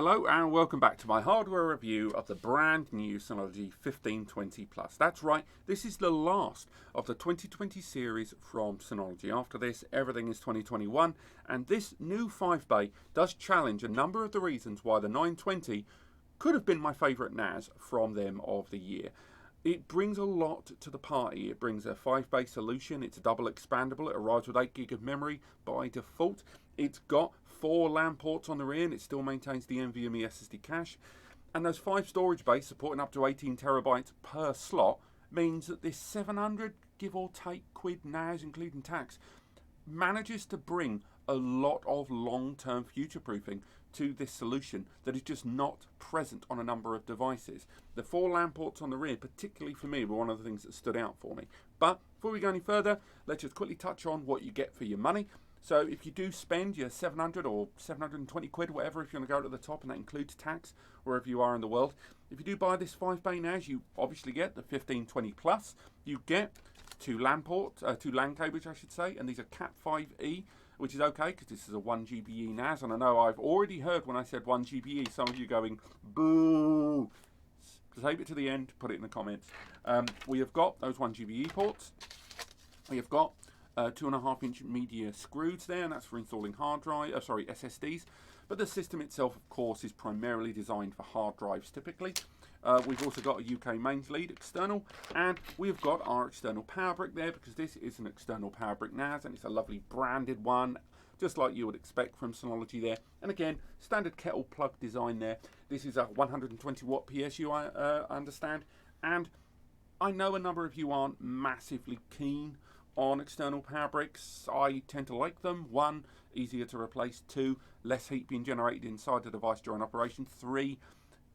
Hello and welcome back to my hardware review of the brand new Synology 1520 Plus. That's right, this is the last of the 2020 series from Synology. After this, everything is 2021, and this new 5-bay does challenge a number of the reasons why the 920 could have been my favourite NAS from them of the year. It brings a lot to the party. It brings a 5-bay solution, it's double expandable, it arrives with 8GB of memory by default. It's got 4 LAN ports on the rear and it still maintains the NVMe SSD cache. And those 5 storage bays supporting up to 18 terabytes per slot means that this 700 give or take quid NAS, including tax, manages to bring a lot of long-term future-proofing to this solution that is just not present on a number of devices. The 4 LAN ports on the rear, particularly for me, were one of the things that stood out for me. But before we go any further, let's just quickly touch on what you get for your money. So if you do spend your 700 or 720 quid, whatever, if you want to go to the top, and that includes tax, wherever you are in the world, if you do buy this 5-bay NAS, you obviously get the 1520 Plus. You get 2 LAN ports, 2 LAN cables, I should say, and these are Cat5e, which is okay because this is a 1GBE NAS, and I know I've already heard when I said 1GBE, some of you going, boo! Save it to the end, put it in the comments. We have got those 1GBE ports. We have got 2.5-inch media screws there, and that's for installing SSDs. But the system itself, of course, is primarily designed for hard drives typically. We've also got a UK mains lead external, and we've got our external power brick there because this is an external power brick NAS, and it's a lovely branded one, just like you would expect from Synology there. And again, standard kettle plug design there. This is a 120 watt PSU, I understand, and I know a number of you aren't massively keen on external power bricks. I tend to like them. 1, easier to replace. 2, less heat being generated inside the device during operation. 3,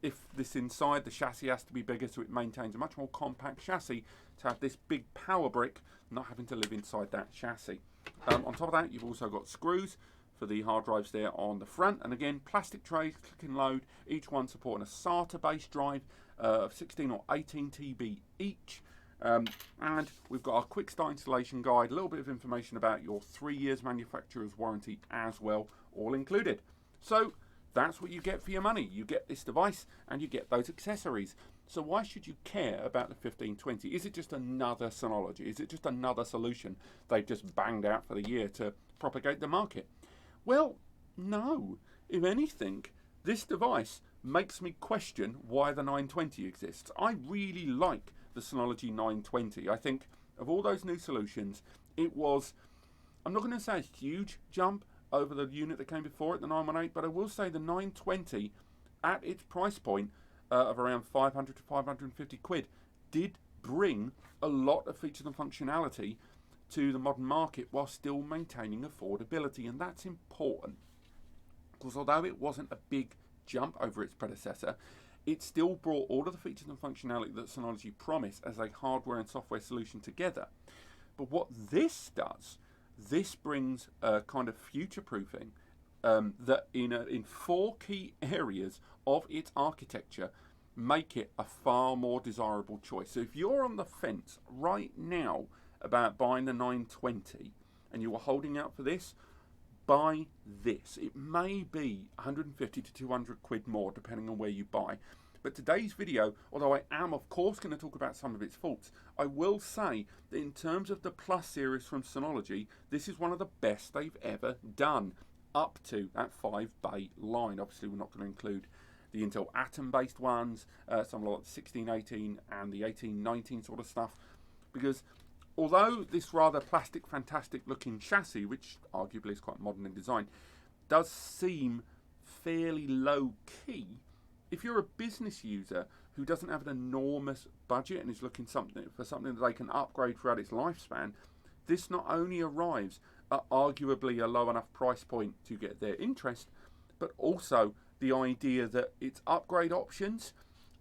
if this inside, the chassis has to be bigger so it maintains a much more compact chassis to have this big power brick not having to live inside that chassis. On top of that, you've also got screws for the hard drives there on the front, and again plastic trays, click and load, each one supporting a SATA based drive of 16 or 18 TB each. And we've got our quick start installation guide, a little bit of information about your 3 years manufacturer's warranty as well, all included. So that's what you get for your money. You get this device and you get those accessories. So why should you care about the 1520? Is it just another Synology? Is it just another solution they've just banged out for the year to propagate the market? Well, no. If anything, this device makes me question why the 920 exists. I really like the Synology 920. I think of all those new solutions, it was, I'm not going to say a huge jump over the unit that came before it, the 918, but I will say the 920 at its price point of around 500 to 550 quid did bring a lot of features and functionality to the modern market while still maintaining affordability, and that's important because although it wasn't a big jump over its predecessor, it still brought all of the features and functionality that Synology promised as a hardware and software solution together. But what this does, this brings a kind of future-proofing that in 4 key areas of its architecture make it a far more desirable choice. So if you're on the fence right now about buying the 920 and you are holding out for this, buy this. It may be 150 to 200 quid more depending on where you buy. But today's video, although I am of course going to talk about some of its faults, I will say that in terms of the Plus series from Synology, this is one of the best they've ever done up to that 5-bay line. Obviously we're not going to include the Intel Atom based ones, some like the 1618 and the 1819 sort of stuff, because although this rather plastic, fantastic looking chassis, which arguably is quite modern in design, does seem fairly low key, if you're a business user who doesn't have an enormous budget and is looking for something that they can upgrade throughout its lifespan, this not only arrives at arguably a low enough price point to get their interest, but also the idea that its upgrade options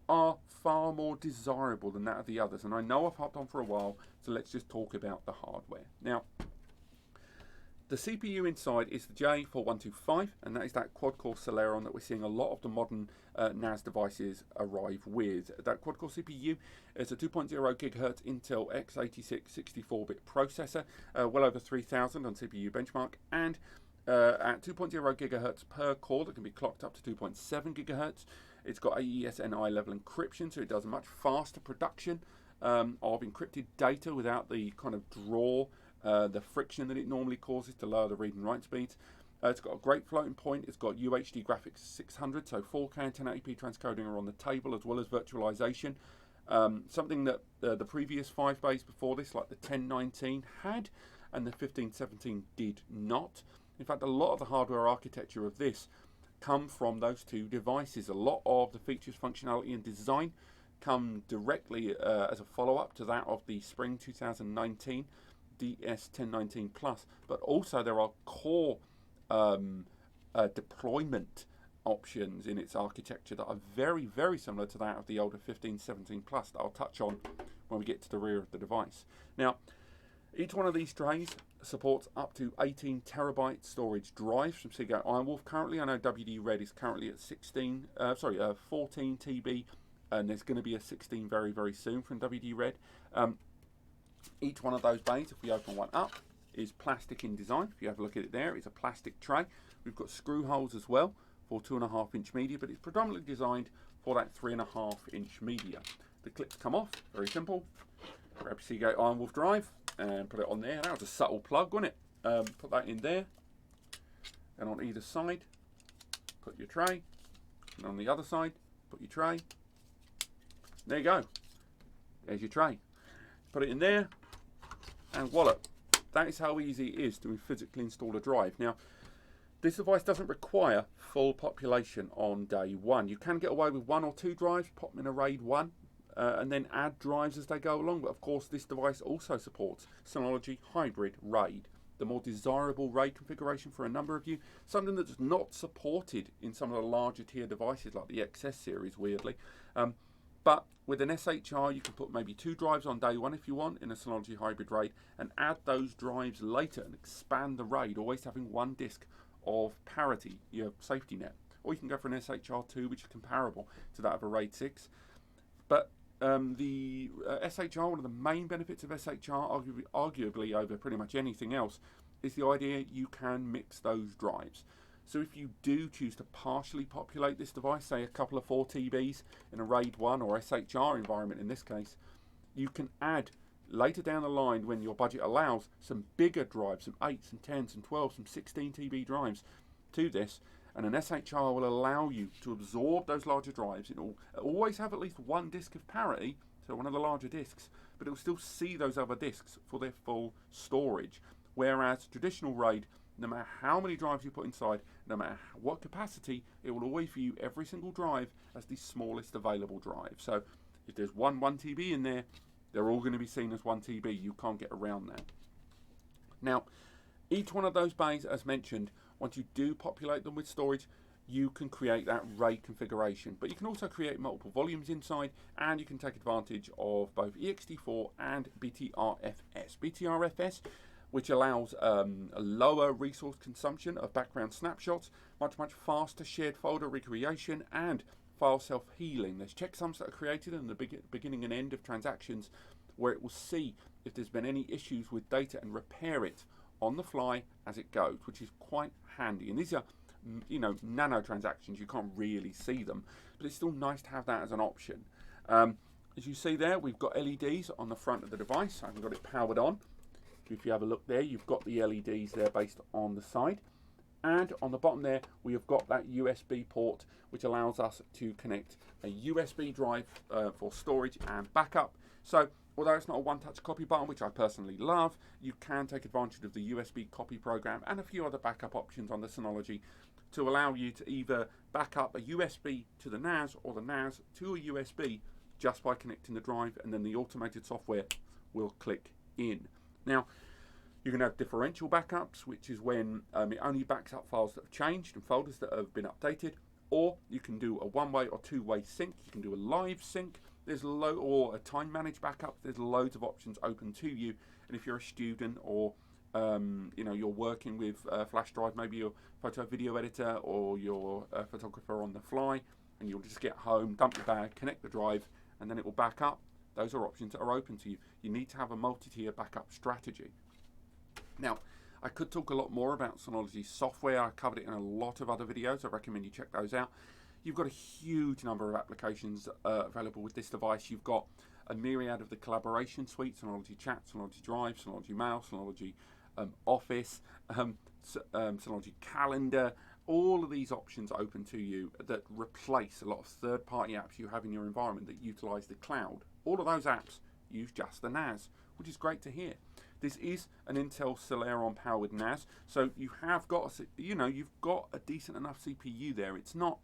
are far more desirable than that of the others. And I know I've hopped on for a while, so let's just talk about the hardware. Now, the CPU inside is the J4125, and that is that quad-core Celeron that we're seeing a lot of the modern NAS devices arrive with. That quad-core CPU is a 2.0 GHz Intel x86 64-bit processor, well over 3,000 on CPU benchmark, and at 2.0 gigahertz per core that can be clocked up to 2.7 gigahertz. It's got AES-NI level encryption, so it does a much faster production of encrypted data without the kind of draw, the friction that it normally causes to lower the read and write speeds. It's got a great floating point. It's got UHD graphics 600, so 4K and 1080p transcoding are on the table, as well as virtualization. Something that the previous 5 bays before this, like the 1019, had, and the 1517 did not. In fact, a lot of the hardware architecture of this come from those two devices. A lot of the features, functionality, and design come directly as a follow-up to that of the spring 2019 DS1019 Plus, but also there are core deployment options in its architecture that are very, very similar to that of the older 1517 Plus that I'll touch on when we get to the rear of the device. Now, each one of these trays supports up to 18 terabyte storage drives from Seagate Ironwolf. Currently, I know WD Red is currently at 14 TB, and there's going to be a 16 very, very soon from WD Red. Each one of those bays, if we open one up, is plastic in design. If you have a look at it there, it's a plastic tray. We've got screw holes as well for 2.5-inch media, but it's predominantly designed for that 3.5-inch media. The clips come off, very simple. Grab your Seagate Ironwolf drive and put it on there. That was a subtle plug, wasn't it? Put that in there, and on either side, put your tray, and on the other side, put your tray. There you go. There's your tray. Put it in there, and voila. That is how easy it is to physically install a drive. Now, this device doesn't require full population on day one. You can get away with 1 or 2 drives, pop them in a RAID 1, and then add drives as they go along. But of course, this device also supports Synology Hybrid RAID, the more desirable RAID configuration for a number of you, something that's not supported in some of the larger tier devices like the XS series, weirdly. But with an SHR, you can put maybe 2 drives on day 1 if you want in a Synology Hybrid RAID, and add those drives later and expand the RAID, always having 1 disk of parity, your safety net. Or you can go for an SHR2, which is comparable to that of a RAID 6. But the SHR, one of the main benefits of SHR, arguably over pretty much anything else, is the idea you can mix those drives. So if you do choose to partially populate this device, say a couple of 4 TBs in a RAID 1 or SHR environment in this case, you can add later down the line, when your budget allows, some bigger drives, some 8s and 10s and 12s, some 16 TB drives to this, and an SHR will allow you to absorb those larger drives. It will always have at least 1 disk of parity, so one of the larger disks, but it will still see those other disks for their full storage. Whereas traditional RAID, no matter how many drives you put inside, no matter what capacity, it will always view every single drive as the smallest available drive. So if there's 1 TB in there, they're all going to be seen as 1 TB. You can't get around that. Now, each one of those bays, as mentioned, once you do populate them with storage, you can create that RAID configuration. But you can also create multiple volumes inside, and you can take advantage of both ext4 and BTRFS. BTRFS, which allows a lower resource consumption of background snapshots, much faster shared folder recreation, and file self-healing. There's checksums that are created in the beginning and end of transactions where it will see if there's been any issues with data and repair it on the fly as it goes, which is quite handy. And these are, nano transactions. You can't really see them, but it's still nice to have that as an option. As you see there, we've got LEDs on the front of the device. I've got it powered on. If you have a look there, you've got the LEDs there based on the side. And on the bottom there, we have got that USB port, which allows us to connect a USB drive for storage and backup. So, although it's not a one-touch copy button, which I personally love, you can take advantage of the USB copy program and a few other backup options on the Synology to allow you to either back up a USB to the NAS or the NAS to a USB just by connecting the drive, and then the automated software will click in. Now, you can have differential backups, which is when it only backs up files that have changed and folders that have been updated, or you can do a one-way or two-way sync. You can do a live sync. There's or a time-managed backup. There's loads of options open to you. And if you're a student or you're working with a flash drive, maybe you're a photo video editor or you're a photographer on the fly, and you'll just get home, dump your bag, connect the drive, and then it will back up. Those are options that are open to you. You need to have a multi-tier backup strategy. Now, I could talk a lot more about Synology software. I covered it in a lot of other videos. I recommend you check those out. You've got a huge number of applications available with this device. You've got a myriad of the collaboration suite, Synology Chat, Synology Drive, Synology Mail, Synology Office, Synology Calendar. All of these options open to you that replace a lot of third-party apps you have in your environment that utilize the cloud. All of those apps use just the NAS, which is great to hear. This is an Intel Celeron powered NAS, so you have got you've got a decent enough CPU there. It's not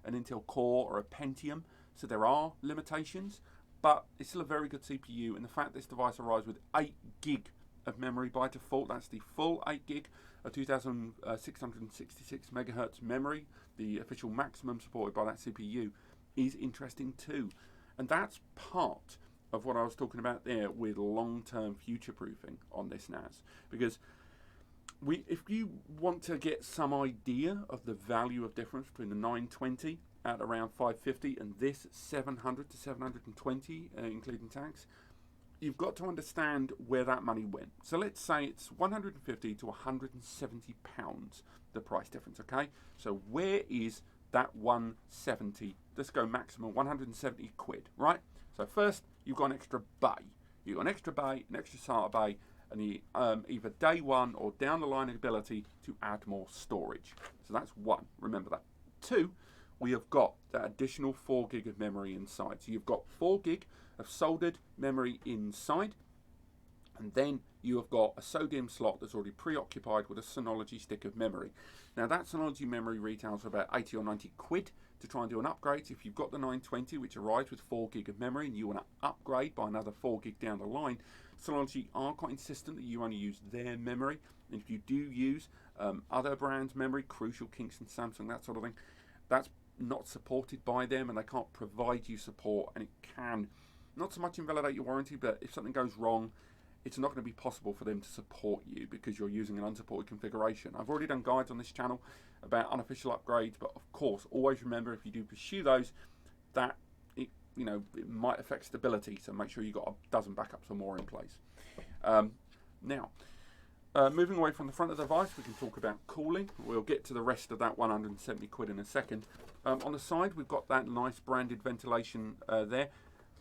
an Intel Core or a Pentium, so there are limitations, but it's still a very good CPU. And the fact this device arrives with 8 gig of memory by default, that's the full 8 gig of 2666 megahertz memory, the official maximum supported by that CPU, is interesting too. And that's part of what I was talking about there with long-term future-proofing on this NAS. Because if you want to get some idea of the value of difference between the 920 at around 550 and this 700 to 720, including tax, you've got to understand where that money went. So let's say it's 150 to 170 pounds, the price difference, okay? So where is that 170? Let's go maximum 170 quid, right? So first, you've got an extra bay. You've got an extra bay, an extra SATA bay, and the either day one or down the line ability to add more storage. So that's one, remember that. Two, we have got that additional 4 gig of memory inside. So you've got 4 gig of soldered memory inside, and then you have got a SODIMM slot that's already preoccupied with a Synology stick of memory. Now that Synology memory retails for about 80 or 90 quid to try and do an upgrade. If you've got the 920 which arrives with 4 gig of memory and you want to upgrade by another 4 gig down the line, Synology are quite insistent that you only use their memory. And if you do use other brands' memory, Crucial, Kingston, Samsung, that sort of thing, that's not supported by them and they can't provide you support, and it can not so much invalidate your warranty, but if something goes wrong, it's not going to be possible for them to support you because you're using an unsupported configuration. I've already done guides on this channel about unofficial upgrades, but of course, always remember if you do pursue those, that it might affect stability. So make sure you've got a dozen backups or more in place. Now, moving away from the front of the device, we can talk about cooling. We'll get to the rest of that 170 quid in a second. On the side, we've got that nice branded ventilation there.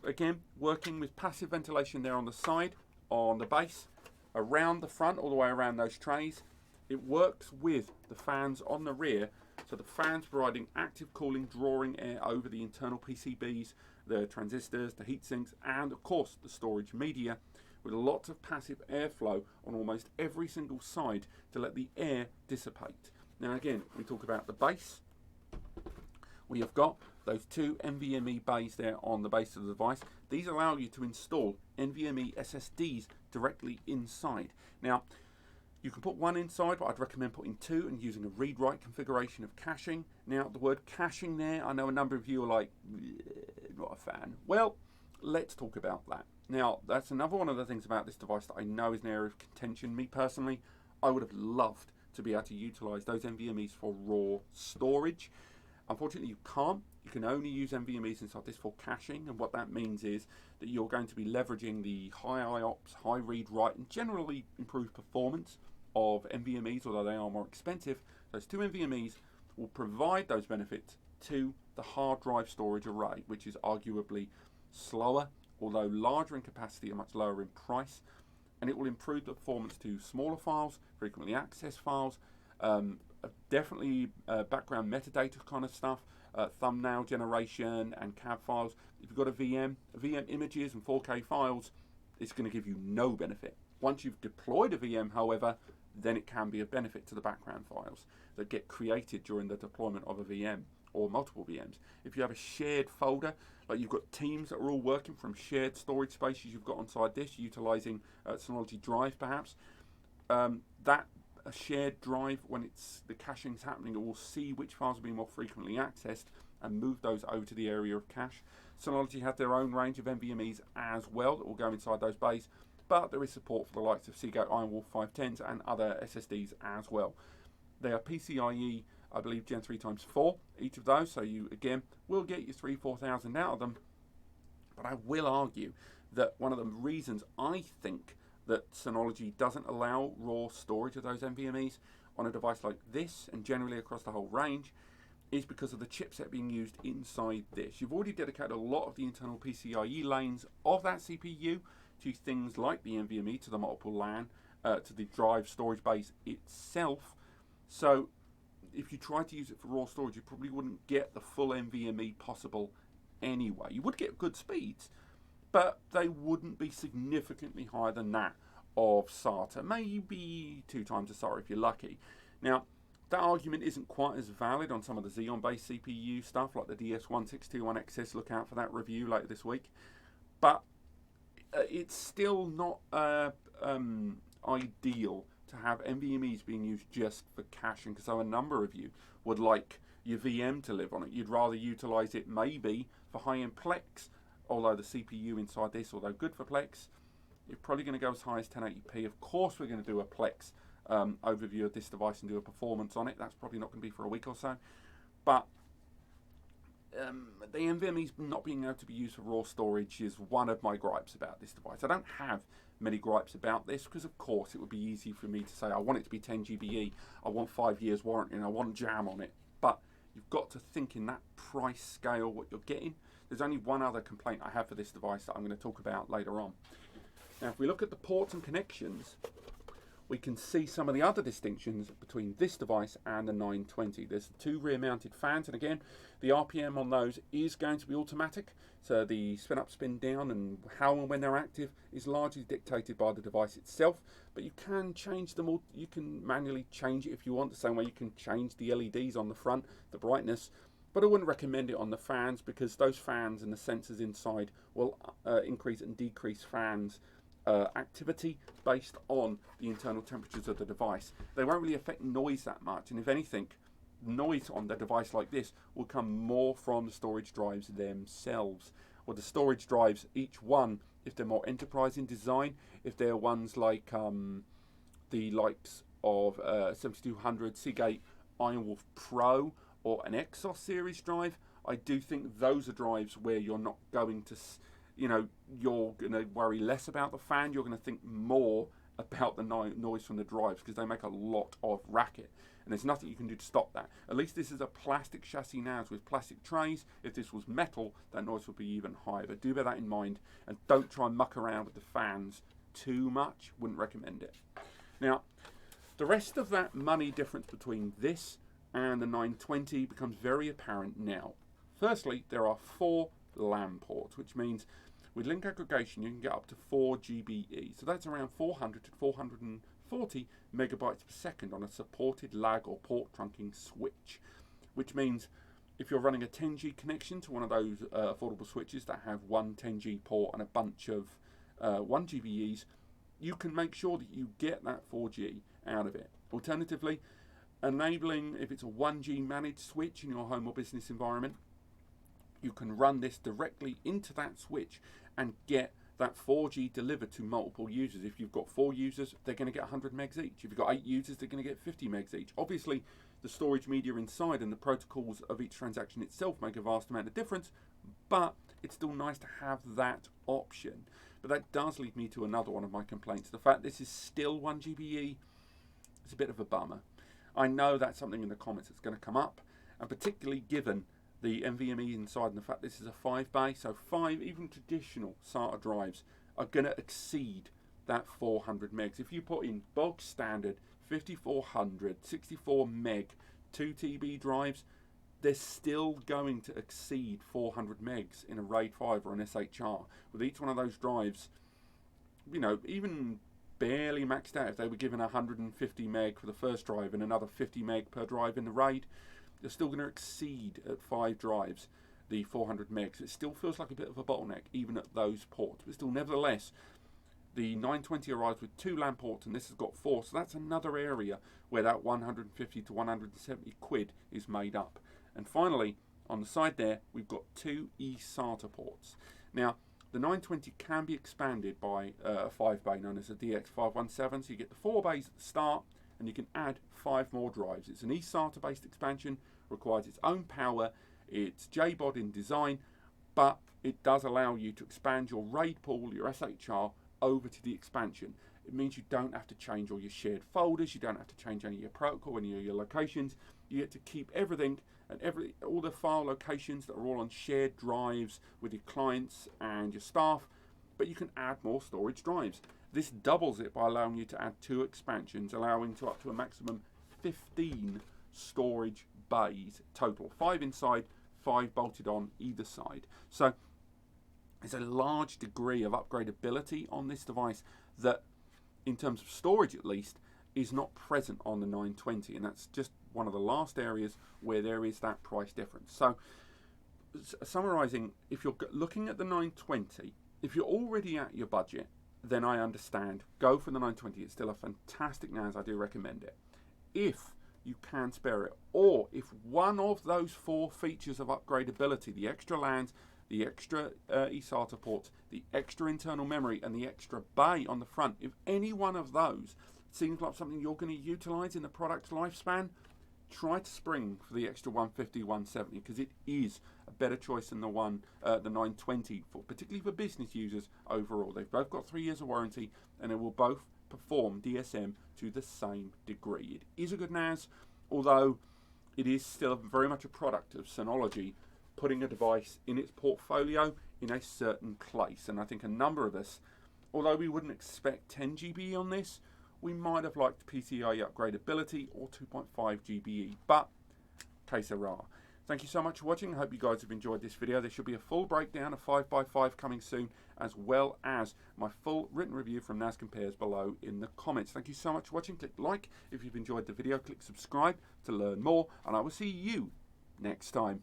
Again, working with passive ventilation there on the side, on the base, around the front, all the way around those trays. It works with the fans on the rear, so the fans providing active cooling, drawing air over the internal PCBs, the transistors, the heat sinks, and of course the storage media, with lots of passive airflow on almost every single side to let the air dissipate. Now again, we talk about the base. We have got those 2 NVMe bays there on the base of the device. These allow you to install NVMe SSDs directly inside. Now, you can put one inside, but I'd recommend putting 2 and using a read-write configuration of caching. Now, the word caching there, I know a number of you are like, not a fan. Well, let's talk about that. Now, that's another one of the things about this device that I know is an area of contention. Me personally, I would have loved to be able to utilize those NVMEs for raw storage. Unfortunately, you can't. You can only use NVMEs inside this for caching, and what that means is that you're going to be leveraging the high IOPS, high read-write, and generally improved performance of NVMEs, although they are more expensive. Those 2 NVMEs will provide those benefits to the hard drive storage array, which is arguably slower, although larger in capacity and much lower in price, and it will improve the performance to smaller files, frequently accessed files, definitely background metadata kind of stuff, thumbnail generation and CAV files. If you've got a VM images and 4K files, it's going to give you no benefit. Once you've deployed a VM, however, then it can be a benefit to the background files that get created during the deployment of a VM or multiple VMs. If you have a shared folder, like you've got teams that are all working from shared storage spaces you've got on side disk, utilizing Synology Drive perhaps, that a shared drive, when the caching is happening, it will see which files are being more frequently accessed and move those over to the area of cache. Synology have their own range of NVMEs as well that will go inside those bays, but there is support for the likes of Seagate Ironwolf 510s and other SSDs as well. They are PCIe, I believe, Gen 3x4, each of those, so you, again, will get your 3,000-4,000 out of them. But I will argue that one of the reasons I think that Synology doesn't allow raw storage of those NVMe's on a device like this, and generally across the whole range, is because of the chipset being used inside this. You've already dedicated a lot of the internal PCIe lanes of that CPU to things like the NVMe, to the multiple LAN, to the drive storage base itself. So if you tried to use it for raw storage, you probably wouldn't get the full NVMe possible anyway. You would get good speeds, but they wouldn't be significantly higher than that of SATA. Maybe 2 times the SATA if you're lucky. Now, that argument isn't quite as valid on some of the Xeon-based CPU stuff like the DS1520 XS. Look out for that review later this week. But it's still not ideal to have NVMe's being used just for caching, because a number of you would like your VM to live on it. You'd rather utilize it maybe for high-end Plex, although the CPU inside this, although good for Plex, you're probably going to go as high as 1080p. Of course, we're going to do a Plex overview of this device and do a performance on it. That's probably not going to be for a week or so. But the NVMe's not being able to be used for raw storage is one of my gripes about this device. I don't have many gripes about this because, of course, it would be easy for me to say, I want it to be 10 GBE, I want 5 years warranty, and I want jam on it. But you've got to think in that price scale what you're getting. There's only one other complaint I have for this device that I'm going to talk about later on. Now, if we look at the ports and connections, we can see some of the other distinctions between this device and the 920. There's 2 rear-mounted fans, and again, the RPM on those is going to be automatic. So the spin up, spin down, and how and when they're active is largely dictated by the device itself. But you can change them all. You can manually change it if you want, the same way you can change the LEDs on the front, the brightness. But I wouldn't recommend it on the fans, because those fans and the sensors inside will increase and decrease fans activity based on the internal temperatures of the device. They won't really affect noise that much, and if anything, noise on the device like this will come more from the storage drives themselves, or the storage drives, each one, if they're more enterprise in design, if they're ones like the likes of 7200 Seagate Ironwolf Pro or an Exos series drive, I do think those are drives where you're not going to you're going to worry less about the fan. You're going to think more about the noise from the drives, because they make a lot of racket, and there's nothing you can do to stop that. At least this is a plastic chassis NAS with plastic trays. If this was metal, that noise would be even higher. But do bear that in mind, and don't try and muck around with the fans too much. Wouldn't recommend it. Now, the rest of that money difference between this and the 920 becomes very apparent now. Firstly, there are 4 LAN ports, which means with link aggregation you can get up to 4 GBE. So that's around 400 to 440 megabytes per second on a supported lag or port trunking switch, which means if you're running a 10G connection to one of those affordable switches that have one 10G port and a bunch of 1 GBEs, you can make sure that you get that 4G out of it. Alternatively, enabling, if it's a 1G managed switch in your home or business environment, you can run this directly into that switch and get that 4G delivered to multiple users. If you've got 4 users, they're going to get 100 megs each. If you've got 8 users, they're going to get 50 megs each. Obviously, the storage media inside and the protocols of each transaction itself make a vast amount of difference, but it's still nice to have that option. But that does lead me to another one of my complaints. The fact this is still 1 GBE is a bit of a bummer. I know that's something in the comments that's going to come up, and particularly given the NVMe inside and the fact this is a 5 bay, so 5 even traditional SATA drives are going to exceed that 400 megs. If you put in bog standard 5400 64 meg 2 TB drives, they're still going to exceed 400 megs in a RAID 5 or an SHR. With each one of those drives, even barely maxed out, if they were given 150 meg for the first drive and another 50 meg per drive in the RAID, you're still going to exceed at 5 drives the 400 megs. It still feels like a bit of a bottleneck even at those ports, but still, nevertheless, the 920 arrives with 2 LAN ports and this has got 4, so that's another area where that 150 to 170 quid is made up. And finally, on the side there, we've got 2 eSATA ports. Now, the 920 can be expanded by a 5 bay known as a DX517, so you get the 4 bays at the start, and you can add 5 more drives. It's an eSATA based expansion, requires its own power, it's JBOD in design, but it does allow you to expand your RAID pool, your SHR, over to the expansion. It means you don't have to change all your shared folders, you don't have to change any of your protocol, any of your locations. You get to keep everything and all the file locations that are all on shared drives with your clients and your staff, but you can add more storage drives. This doubles it by allowing you to add 2 expansions, allowing to up to a maximum 15 storage bays total, 5 inside, 5 bolted on either side. So there's a large degree of upgradability on this device that, in terms of storage at least, is not present on the 920, and that's just one of the last areas where there is that price difference. So summarizing, if you're looking at the 920, if you're already at your budget, then I understand, go for the 920. It's still a fantastic NAS, I do recommend it. If you can spare it, or if one of those 4 features of upgradability, the extra LANs, the extra eSATA ports, the extra internal memory, and the extra bay on the front, if any one of those seems like something you're going to utilize in the product's lifespan, try to spring for the extra 150, 170, because it is a better choice than the 920, particularly for business users overall. They've both got 3 years of warranty, and they will both perform DSM to the same degree. It is a good NAS, although it is still very much a product of Synology putting a device in its portfolio in a certain place. And I think a number of us, although we wouldn't expect 10 GBE on this, we might have liked PCIe upgradability or 2.5 GBE, but que sera. Thank you so much for watching. I hope you guys have enjoyed this video. There should be a full breakdown of 5x5 coming soon, as well as my full written review from NAS Compares below in the comments. Thank you so much for watching. Click like if you've enjoyed the video. Click subscribe to learn more, and I will see you next time.